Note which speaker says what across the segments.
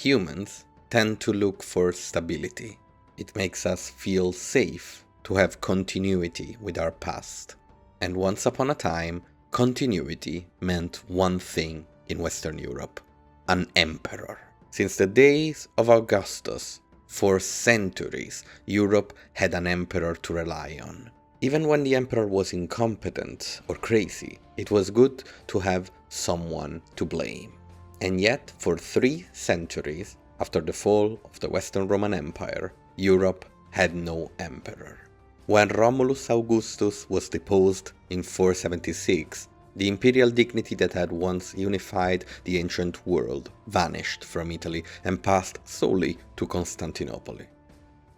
Speaker 1: Humans tend to look for stability. It makes us feel safe to have continuity with our past. And once upon a time, continuity meant one thing in Western Europe: an emperor. Since the days of Augustus, for centuries, Europe had an emperor to rely on. Even when the emperor was incompetent or crazy, it was good to have someone to blame. And yet, for 3 centuries, after the fall of the Western Roman Empire, Europe had no emperor. When Romulus Augustus was deposed in 476, the imperial dignity that had once unified the ancient world vanished from Italy and passed solely to Constantinople.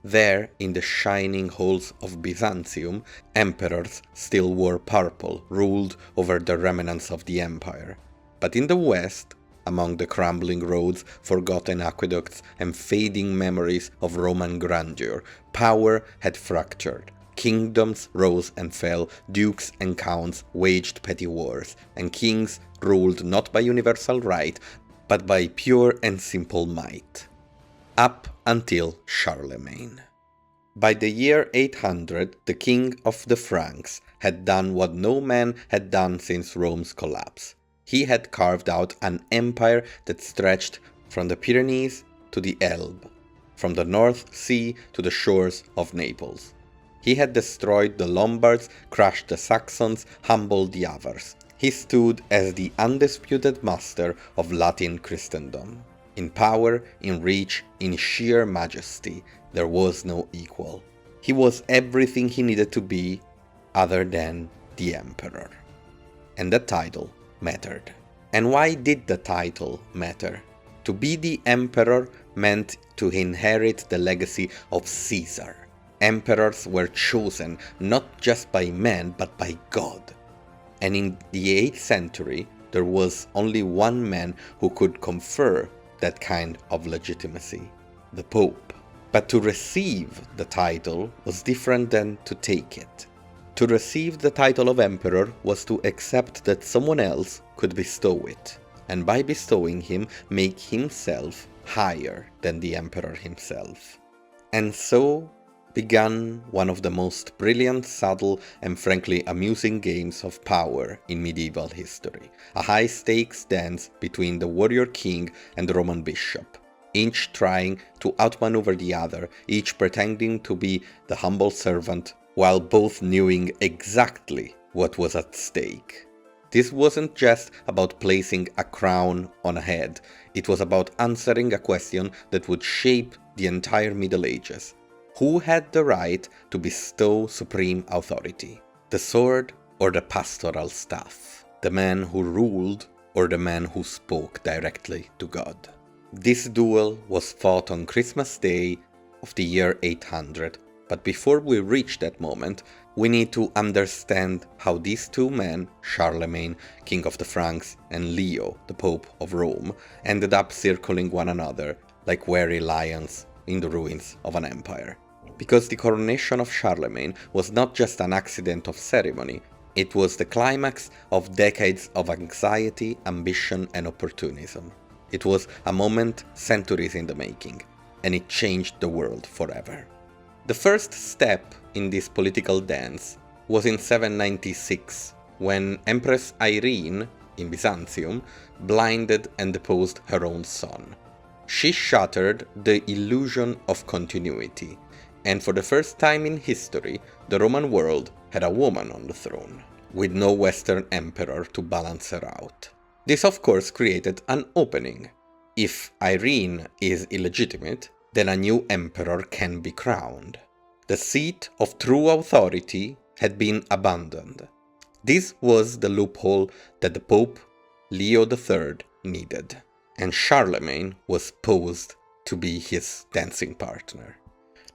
Speaker 1: There, in the shining halls of Byzantium, emperors still wore purple, ruled over the remnants of the empire. But in the west, among the crumbling roads, forgotten aqueducts, and fading memories of Roman grandeur, power had fractured. Kingdoms rose and fell, dukes and counts waged petty wars, and kings ruled not by universal right, but by pure and simple might. Up until Charlemagne. By the year 800, the king of the Franks had done what no man had done since Rome's collapse. He had carved out an empire that stretched from the Pyrenees to the Elbe, from the North Sea to the shores of Naples. He had destroyed the Lombards, crushed the Saxons, humbled the Avars. He stood as the undisputed master of Latin Christendom. In power, in reach, in sheer majesty, there was no equal. He was everything he needed to be, other than the emperor. And the title mattered. And why did the title matter? To be the emperor meant to inherit the legacy of Caesar. Emperors were chosen not just by men, but by God. And in the 8th century, there was only one man who could confer that kind of legitimacy: the Pope. But to receive the title was different than to take it. To receive the title of emperor was to accept that someone else could bestow it, and by bestowing him, make himself higher than the emperor himself. And so began one of the most brilliant, subtle, and frankly amusing games of power in medieval history, a high-stakes dance between the warrior king and the Roman bishop, each trying to outmaneuver the other, each pretending to be the humble servant, while both knowing exactly what was at stake. This wasn't just about placing a crown on a head, it was about answering a question that would shape the entire Middle Ages. Who had the right to bestow supreme authority? The sword or the pastoral staff? The man who ruled or the man who spoke directly to God? This duel was fought on Christmas Day of the year 800, but before we reach that moment, we need to understand how these two men, Charlemagne, king of the Franks, and Leo, the Pope of Rome, ended up circling one another like wary lions in the ruins of an empire. Because the coronation of Charlemagne was not just an accident of ceremony, it was the climax of decades of anxiety, ambition, and opportunism. It was a moment centuries in the making, and it changed the world forever. The first step in this political dance was in 796, when Empress Irene, in Byzantium, blinded and deposed her own son. She shattered the illusion of continuity, and for the first time in history, the Roman world had a woman on the throne, with no Western emperor to balance her out. This of course created an opening. If Irene is illegitimate, then a new emperor can be crowned. The seat of true authority had been abandoned. This was the loophole that the Pope Leo III needed, and Charlemagne was posed to be his dancing partner.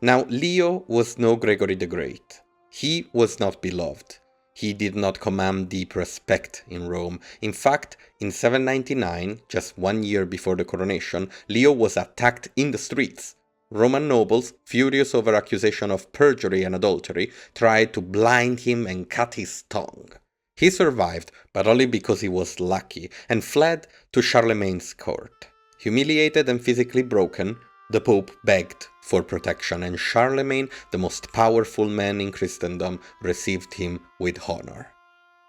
Speaker 1: Now, Leo was no Gregory the Great. He was not beloved. He did not command deep respect in Rome. In fact, in 799, just 1 year before the coronation, Leo was attacked in the streets. Roman nobles, furious over accusation of perjury and adultery, tried to blind him and cut his tongue. He survived, but only because he was lucky, and fled to Charlemagne's court. Humiliated and physically broken, the Pope begged for protection, and Charlemagne, the most powerful man in Christendom, received him with honor.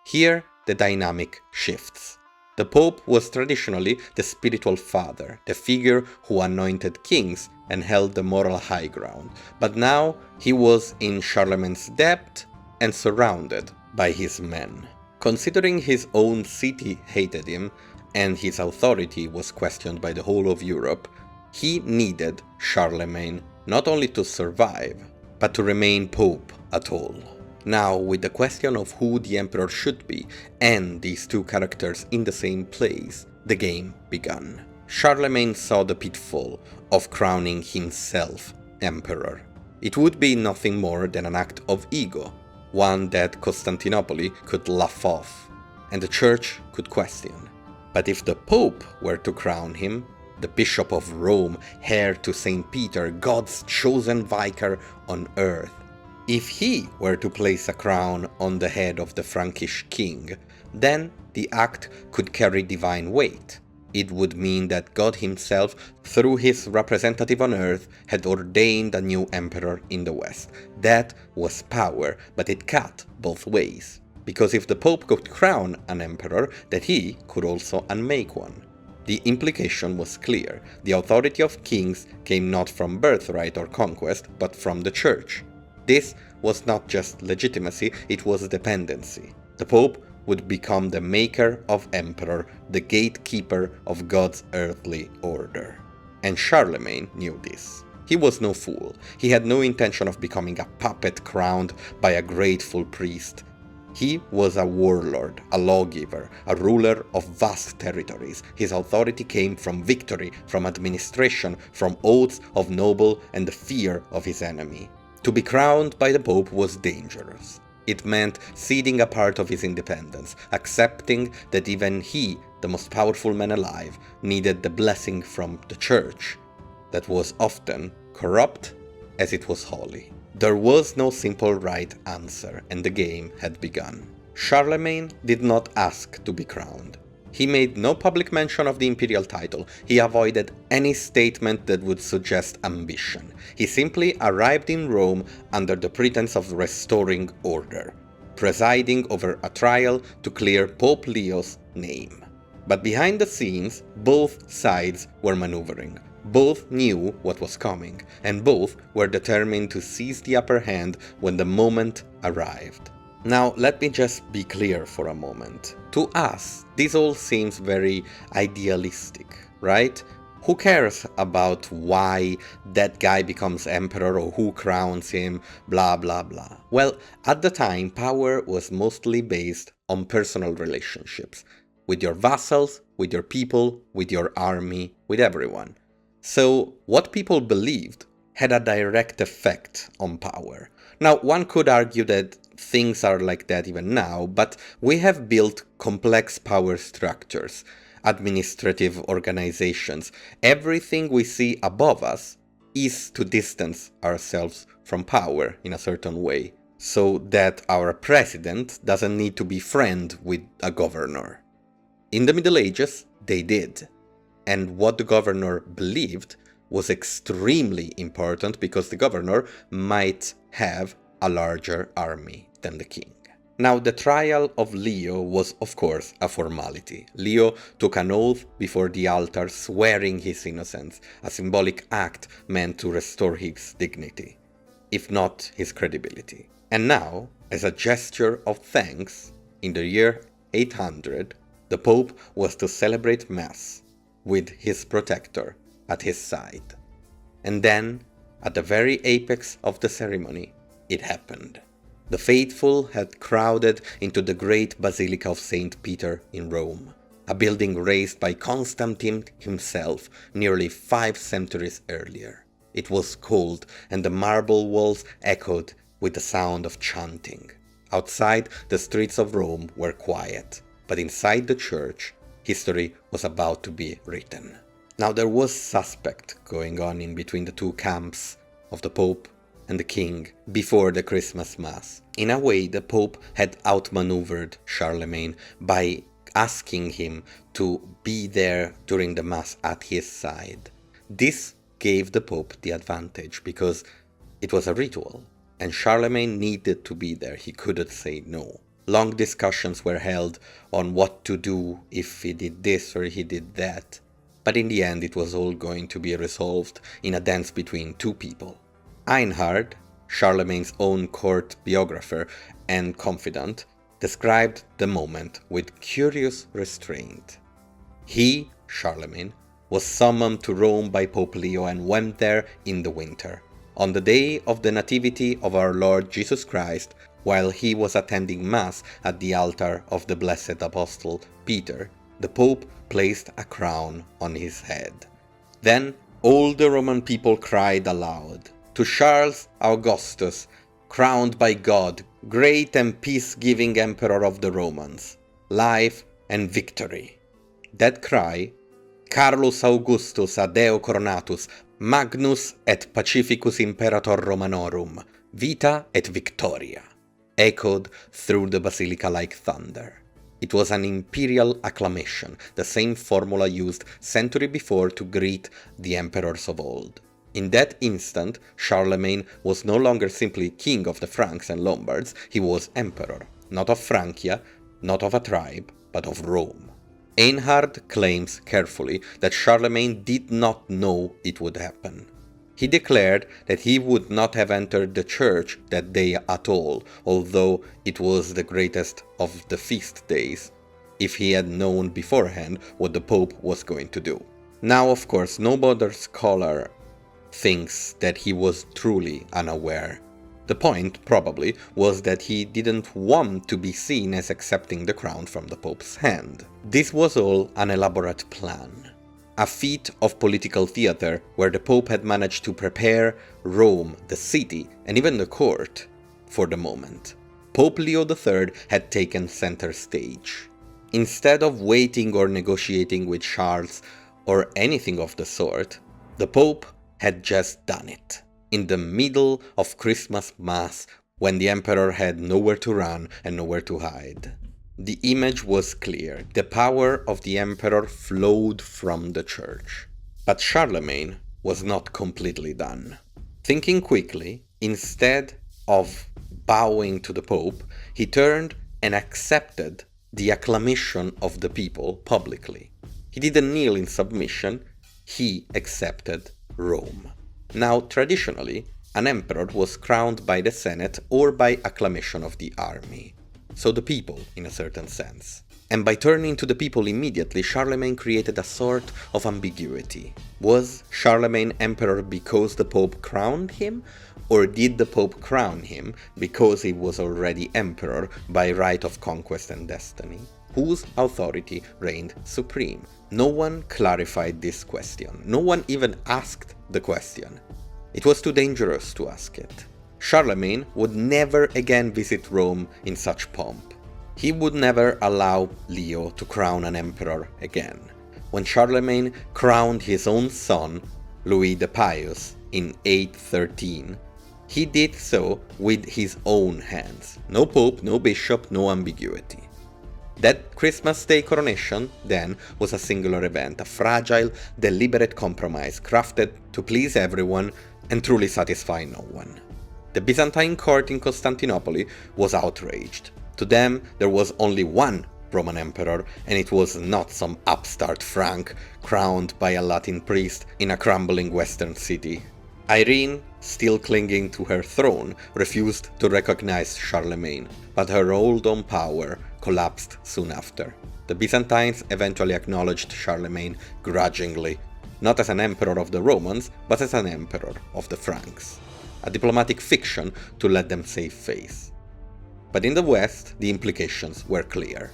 Speaker 1: Here, the dynamic shifts. The Pope was traditionally the spiritual father, the figure who anointed kings and held the moral high ground, but now he was in Charlemagne's debt and surrounded by his men. Considering his own city hated him and his authority was questioned by the whole of Europe, he needed Charlemagne not only to survive, but to remain Pope at all. Now, with the question of who the emperor should be, and these two characters in the same place, the game began. Charlemagne saw the pitfall of crowning himself emperor. It would be nothing more than an act of ego, one that Constantinople could laugh off, and the church could question. But if the Pope were to crown him, the Bishop of Rome, heir to St. Peter, God's chosen vicar on earth, if he were to place a crown on the head of the Frankish king, then the act could carry divine weight. It would mean that God himself, through his representative on earth, had ordained a new emperor in the West. That was power, but it cut both ways. Because if the Pope could crown an emperor, then he could also unmake one. The implication was clear. The authority of kings came not from birthright or conquest, but from the church. This was not just legitimacy, it was dependency. The Pope would become the maker of emperor, the gatekeeper of God's earthly order. And Charlemagne knew this. He was no fool. He had no intention of becoming a puppet crowned by a grateful priest. He was a warlord, a lawgiver, a ruler of vast territories. His authority came from victory, from administration, from oaths of noble and the fear of his enemy. To be crowned by the Pope was dangerous. It meant ceding a part of his independence, accepting that even he, the most powerful man alive, needed the blessing from the church, that was often corrupt as it was holy. There was no simple right answer, and the game had begun. Charlemagne did not ask to be crowned. He made no public mention of the imperial title. He avoided any statement that would suggest ambition. He simply arrived in Rome under the pretense of restoring order, presiding over a trial to clear Pope Leo's name. But behind the scenes, both sides were maneuvering. Both knew what was coming, and both were determined to seize the upper hand when the moment arrived. Now, let me just be clear for a moment. To us, this all seems very idealistic, right? Who cares about why that guy becomes emperor or who crowns him, blah blah blah. Well, at the time, power was mostly based on personal relationships. With your vassals, with your people, with your army, with everyone. So, what people believed had a direct effect on power. Now, one could argue that things are like that even now, but we have built complex power structures, administrative organizations. Everything we see above us is to distance ourselves from power in a certain way, so that our president doesn't need to be friend with a governor. In the Middle Ages, they did. And what the governor believed was extremely important because the governor might have a larger army than the king. Now, the trial of Leo was, of course, a formality. Leo took an oath before the altar swearing his innocence, a symbolic act meant to restore his dignity, if not his credibility. And now, as a gesture of thanks, in the year 800, the Pope was to celebrate Mass with his protector at his side. And then, at the very apex of the ceremony, it happened. The faithful had crowded into the great Basilica of St. Peter in Rome, a building raised by Constantine himself nearly 5 centuries earlier. It was cold, and the marble walls echoed with the sound of chanting. Outside, the streets of Rome were quiet, but inside the church, history was about to be written. Now, there was suspect going on in between the two camps of the Pope and the king before the Christmas Mass. In a way, the Pope had outmaneuvered Charlemagne by asking him to be there during the Mass at his side. This gave the Pope the advantage because it was a ritual, and Charlemagne needed to be there. He couldn't say no. Long discussions were held on what to do if he did this or he did that, but in the end it was all going to be resolved in a dance between two people. Einhard, Charlemagne's own court biographer and confidant, described the moment with curious restraint. He, Charlemagne, was summoned to Rome by Pope Leo and went there in the winter. On the day of the Nativity of our Lord Jesus Christ, while he was attending Mass at the altar of the blessed Apostle Peter, the Pope placed a crown on his head. Then all the Roman people cried aloud, "To Charles Augustus, crowned by God, great and peace-giving Emperor of the Romans, life and victory." That cry, "Carlus Augustus ad Deo coronatus, magnus et pacificus imperator Romanorum, vita et victoria," echoed through the basilica like thunder. It was an imperial acclamation, the same formula used century before to greet the emperors of old. In that instant, Charlemagne was no longer simply king of the Franks and Lombards, he was emperor, not of Francia, not of a tribe, but of Rome. Einhard claims carefully that Charlemagne did not know it would happen. He declared that he would not have entered the church that day at all, although it was the greatest of the feast days, if he had known beforehand what the Pope was going to do. Now, of course, no modern scholar thinks that he was truly unaware. The point, probably, was that he didn't want to be seen as accepting the crown from the Pope's hand. This was all an elaborate plan. A feat of political theater where the Pope had managed to prepare Rome, the city, and even the court for the moment. Pope Leo III had taken center stage. Instead of waiting or negotiating with Charles or anything of the sort, the Pope had just done it. In the middle of Christmas Mass, when the Emperor had nowhere to run and nowhere to hide. The image was clear. The power of the Emperor flowed from the church. But Charlemagne was not completely done. Thinking quickly, instead of bowing to the Pope, he turned and accepted the acclamation of the people publicly. He didn't kneel in submission, he accepted Rome. Now, traditionally, an emperor was crowned by the Senate or by acclamation of the army. So the people, in a certain sense. And by turning to the people immediately, Charlemagne created a sort of ambiguity. Was Charlemagne emperor because the Pope crowned him? Or did the Pope crown him because he was already emperor by right of conquest and destiny? Whose authority reigned supreme? No one clarified this question. No one even asked the question. It was too dangerous to ask it. Charlemagne would never again visit Rome in such pomp. He would never allow Leo to crown an emperor again. When Charlemagne crowned his own son, Louis the Pious, in 813, he did so with his own hands. No pope, no bishop, no ambiguity. That Christmas Day coronation, then, was a singular event, a fragile, deliberate compromise crafted to please everyone and truly satisfy no one. The Byzantine court in Constantinople was outraged. To them, there was only one Roman emperor, and it was not some upstart Frank crowned by a Latin priest in a crumbling western city. Irene, still clinging to her throne, refused to recognize Charlemagne, but her hold on power collapsed soon after. The Byzantines eventually acknowledged Charlemagne grudgingly, not as an emperor of the Romans, but as an emperor of the Franks. A diplomatic fiction to let them save face. But in the West, the implications were clear.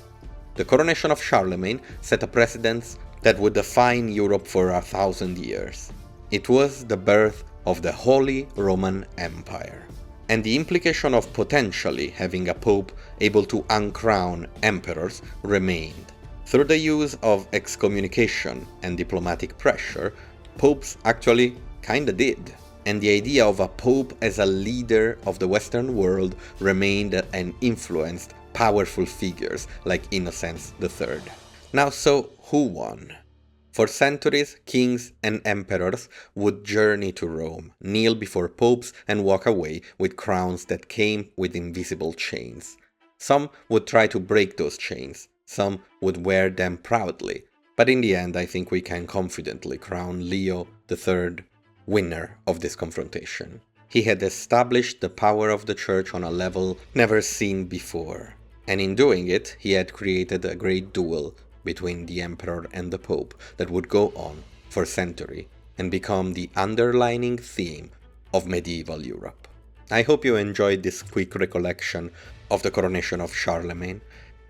Speaker 1: The coronation of Charlemagne set a precedent that would define Europe for 1,000 years. It was the birth of the Holy Roman Empire. And the implication of potentially having a pope able to uncrown emperors remained. Through the use of excommunication and diplomatic pressure, popes actually kinda did. And the idea of a pope as a leader of the Western world remained and influenced powerful figures like Innocence III. Now, so who won? For centuries, kings and emperors would journey to Rome, kneel before popes, and walk away with crowns that came with invisible chains. Some would try to break those chains, some would wear them proudly, but in the end I think we can confidently crown Leo III winner of this confrontation. He had established the power of the church on a level never seen before, and in doing it he had created a great duel between the emperor and the pope that would go on for centuries and become the underlining theme of medieval Europe. I hope you enjoyed this quick recollection of the coronation of Charlemagne.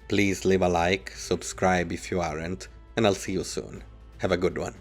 Speaker 1: Please leave a like, subscribe if you aren't, and I'll see you soon. Have a good one.